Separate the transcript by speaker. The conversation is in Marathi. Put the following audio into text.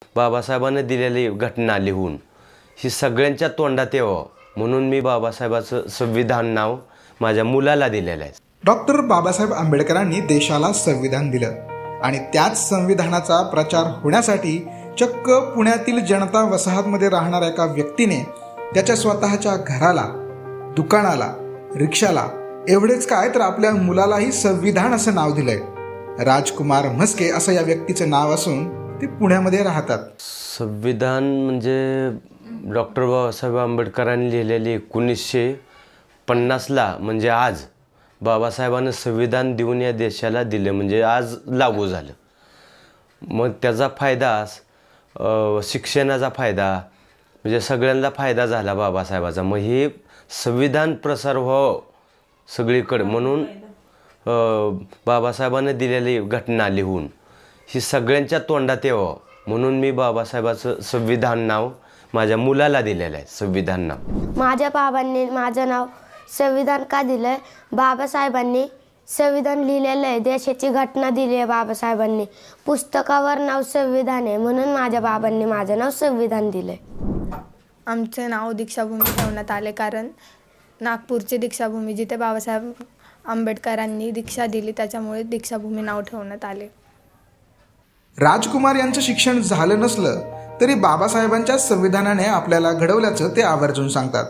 Speaker 1: बाबासाहेबांनी दिलेली घटना लिहून ही सगळ्यांच्या तोंडात यावं म्हणून मी बाबासाहेबाचं संविधान नाव माझ्या मुलाला दिलेलं आहे।
Speaker 2: डॉक्टर बाबासाहेब आंबेडकरांनी देशाला संविधान दिलं आणि त्याच संविधानाचा प्रचार होण्यासाठी चक्क पुण्यातील जनता वसाहतमध्ये राहणाऱ्या एका व्यक्तीने त्याच्या स्वतःच्या घराला, दुकानाला, रिक्षाला एवढेच काय तर आपल्या मुलालाही संविधान असं नाव दिलंय। राजकुमार म्हस्के असं या व्यक्तीचं नाव असून ते पुण्यामध्ये राहतात।
Speaker 1: संविधान म्हणजे डॉक्टर बाबासाहेब आंबेडकरांनी लिहिलेली 1950ला म्हणजे आज बाबासाहेबांनी संविधान देऊन या देशाला दिले म्हणजे आज लागू झालं। मग त्याचा फायदा शिक्षणाचा फायदा म्हणजे सगळ्यांना फायदा झाला बाबासाहेबाचा। मग हे संविधान प्रसार व्हावं सगळीकडे म्हणून बाबासाहेबांनी दिलेली घटना लिहून ही सगळ्यांच्या तोंडात यावं म्हणून मी बाबासाहेबाचं संविधान नाव माझ्या मुलाला दिलेलं आहे। संविधान नाव
Speaker 3: माझ्या बाबांनी माझं नाव संविधान का दिलंय? बाबासाहेबांनी संविधान लिहिलेलं आहे, देशाची घटना दिली आहे बाबासाहेबांनी, पुस्तकावर नाव संविधान आहे म्हणून माझ्या बाबांनी माझं नाव संविधान दिलंय।
Speaker 4: आमचे नाव दीक्षाभूमी ठेवण्यात आले कारण नागपूरची दीक्षाभूमी जिथे बाबासाहेब आंबेडकरांनी दीक्षा दिली त्याच्यामुळे दीक्षाभूमी नाव ठेवण्यात आले।
Speaker 2: राजकुमार यांचं शिक्षण झालं नसलं तरी बाबासाहेबांच्या संविधानाने आपल्याला घडवल्याचं ते आवर्जून सांगतात।